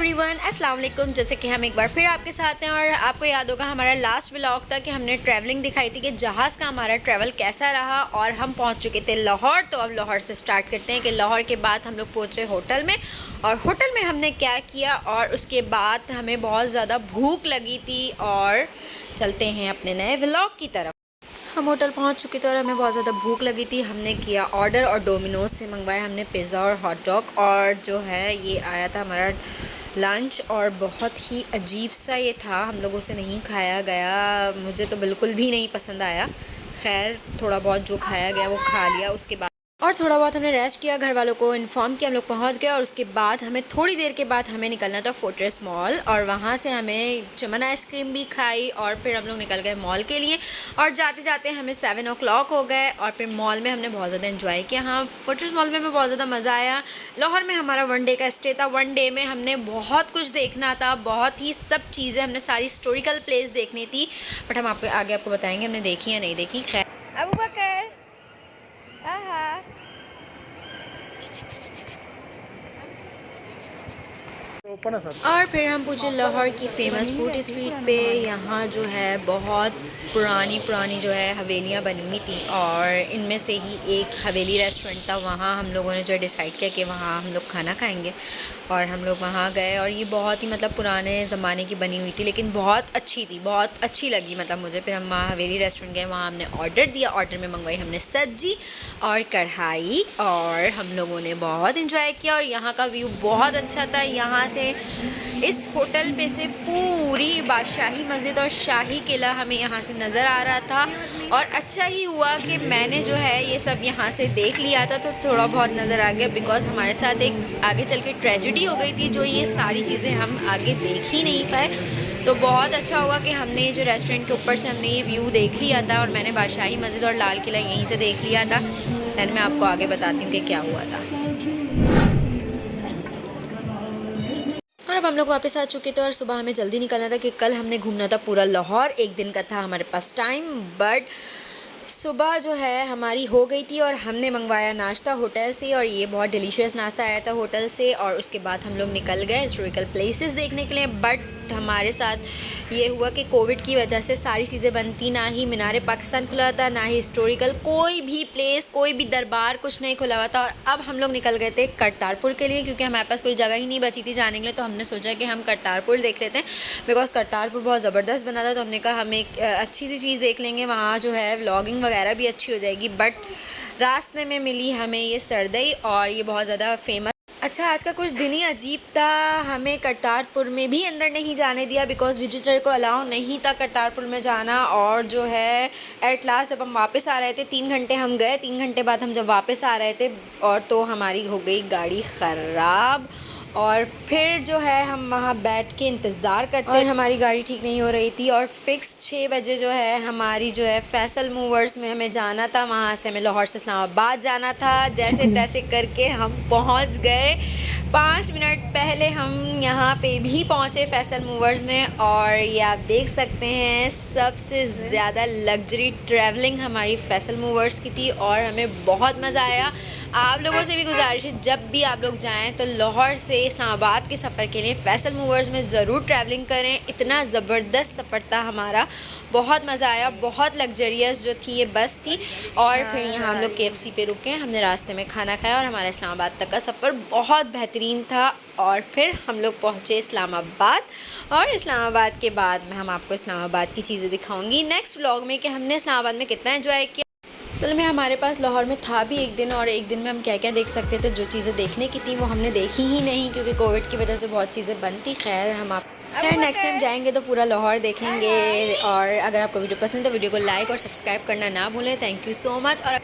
Everyone, अस्सलाम वालेकुम। जैसे कि हम एक बार फिर आपके साथ हैं और आपको याद होगा हमारा लास्ट व्लॉग था कि हमने ट्रैवलिंग दिखाई थी कि जहाज़ का हमारा ट्रैवल कैसा रहा और हम पहुंच चुके थे लाहौर। तो अब लाहौर से स्टार्ट करते हैं कि लाहौर के बाद हम लोग पहुंचे होटल में और होटल में हमने क्या किया और उसके बाद हमें बहुत ज़्यादा भूख लगी थी और चलते हैं अपने नए व्लॉग की तरफ। हम होटल पहुंच चुके थे और हमें बहुत ज़्यादा भूख लगी थी। हमने किया ऑर्डर और डोमिनोज से मंगवाया हमने पिज़्ज़ा और हॉट डॉग और जो है ये आया था हमारा लंच और बहुत ही अजीब सा ये था, हम लोगों से नहीं खाया गया, मुझे तो बिल्कुल भी नहीं पसंद आया। खैर थोड़ा बहुत जो खाया गया वो खा लिया। उसके बाद और थोड़ा बहुत हमने रेस्ट किया, घर वालों को इन्फॉर्म किया, हम लोग पहुंच गए और उसके बाद हमें थोड़ी देर के बाद हमें निकलना था फोर्ट्रेस मॉल और वहां से हमें चमन आइसक्रीम भी खाई और फिर हम लोग निकल गए मॉल के लिए। और जाते जाते हमें 7 o'clock हो गए और फिर मॉल में हमने बहुत ज़्यादा इन्जॉय किया। हाँ, फोर्ट्रेस मॉल में हमें बहुत ज़्यादा मज़ा आया। लाहौर में हमारा 1 डे का स्टे था। 1 डे में हमने बहुत कुछ देखना था, बहुत ही सब चीज़ें, हमने सारी हिस्टोरिकल प्लेस देखनी थी, बट हम आपको आगे आपको बताएंगे हमने देखी या नहीं देखी। खैर अबू बकर और फिर हम पूछे लाहौर की फ़ेमस फूड स्ट्रीट पे। यहाँ जो है बहुत पुरानी पुरानी जो है हवेलियाँ बनी हुई थी और इनमें से ही एक हवेली रेस्टोरेंट था। वहाँ हम लोगों ने जो डिसाइड किया कि वहाँ हम लोग खाना खाएंगे और हम लोग वहाँ गए और ये बहुत ही मतलब पुराने ज़माने की बनी हुई थी लेकिन बहुत अच्छी थी, बहुत अच्छी लगी मतलब मुझे। फिर हम वहाँ हवेली रेस्टोरेंट गए, वहाँ हमने ऑर्डर दिया। ऑर्डर में मंगवाई हमने सब्जी और कढ़ाई और हम लोगों ने बहुत इंजॉय किया और यहाँ का व्यू बहुत अच्छा था। यहाँ से इस होटल पे से पूरी बादशाही मस्जिद और शाही किला हमें यहाँ से नज़र आ रहा था और अच्छा ही हुआ कि मैंने जो है ये सब यहाँ से देख लिया था तो थोड़ा बहुत नज़र आ गया, बिकॉज़ हमारे साथ एक आगे चल के ट्रेजेडी हो गई थी जो ये सारी चीज़ें हम आगे देख ही नहीं पाए। तो बहुत अच्छा हुआ कि हमने जो रेस्टोरेंट के ऊपर से हमने ये व्यू देख लिया था और मैंने बादशाही मस्जिद और लाल किला यहीं से देख लिया था। दैन मैं आपको आगे बताती हूँ कि क्या हुआ था। और अब हम लोग वापस आ चुके थे और सुबह हमें जल्दी निकलना था क्योंकि कल हमने घूमना था पूरा लाहौर, एक दिन का था हमारे पास टाइम। बट सुबह जो है हमारी हो गई थी और हमने मंगवाया नाश्ता होटल से और ये बहुत डिलीशियस नाश्ता आया था होटल से। और उसके बाद हम लोग निकल गए हिस्टोरिकल प्लेसेस देखने के लिए। बट हमारे साथ ये हुआ कि कोविड की वजह से सारी चीज़ें बंद थी, ना ही मीनार पाकिस्तान खुला था, ना ही हिस्टोरिकल कोई भी प्लेस, कोई भी दरबार कुछ नहीं खुला हुआ था। और अब हम लोग निकल गए थे करतारपुर के लिए क्योंकि हमारे पास कोई जगह ही नहीं बची थी जाने के लिए। तो हमने सोचा कि हम करतारपुर देख लेते हैं बिकॉज़ करतारपुर बहुत ज़बरदस्त बना था। तो हमने कहा हम एक अच्छी सी चीज़ देख लेंगे, वहाँ जो है व्लॉगिंग वगैरह भी अच्छी हो जाएगी। बट रास्ते में मिली हमें ये सरदई और ये बहुत ज़्यादा फेमस। अच्छा, आज का कुछ दिन ही अजीब था, हमें करतारपुर में भी अंदर नहीं जाने दिया बिकॉज़ विजिटर को अलाउ नहीं था करतारपुर में जाना। और जो है एट लास्ट जब हम वापस आ रहे थे, 3 घंटे हम गए, 3 घंटे बाद हम जब वापस आ रहे थे और तो हमारी हो गई गाड़ी ख़राब और फिर जो है हम वहाँ बैठ के इंतज़ार करते और हमारी गाड़ी ठीक नहीं हो रही थी और फ़िक्स 6 बजे जो है हमारी जो है फैसल मूवर्स में हमें जाना था। वहाँ से हमें लाहौर से इस्लामाबाद जाना था। जैसे तैसे करके हम पहुँच गए। 5 मिनट पहले हम यहाँ पे भी पहुँचे फैसल मूवर्स में और ये आप देख सकते हैं सबसे ज़्यादा लग्जरी ट्रैवलिंग हमारी फैसल मूवर्स की थी और हमें बहुत मज़ा आया। आप लोगों से भी गुजारिश है जब भी आप लोग जाएं तो लाहौर से इस्लामाबाद के सफ़र के लिए फैसल मूवर्स में ज़रूर ट्रैवलिंग करें। इतना ज़बरदस्त सफ़र था हमारा, बहुत मज़ा आया, बहुत लग्जरियस जो थी ये बस थी। और फिर यहाँ हम लोग KFC पे रुके, हमने रास्ते में खाना खाया और हमारा इस्लामाबाद तक का सफ़र बहुत बेहतरीन था। और फिर हम लोग पहुँचे इस्लामाबाद और इस्लामाबाद के बाद मैं हम आपको इस्लामाबाद की चीज़ें दिखाऊँगी नेक्स्ट व्लॉग में कि हमने इस्लामाबाद में कितना एंजॉय किया। असल में हमारे पास लाहौर में था भी एक दिन और एक दिन में हम क्या क्या देख सकते थे, जो चीज़ें देखने की थी वो हमने देखी ही नहीं क्योंकि कोविड की वजह से बहुत चीज़ें बंद थी। खैर नेक्स्ट टाइम जाएंगे तो पूरा लाहौर देखेंगे। और अगर आपको वीडियो पसंद है तो वीडियो को लाइक और सब्सक्राइब करना ना भूलें। Thank you so much. और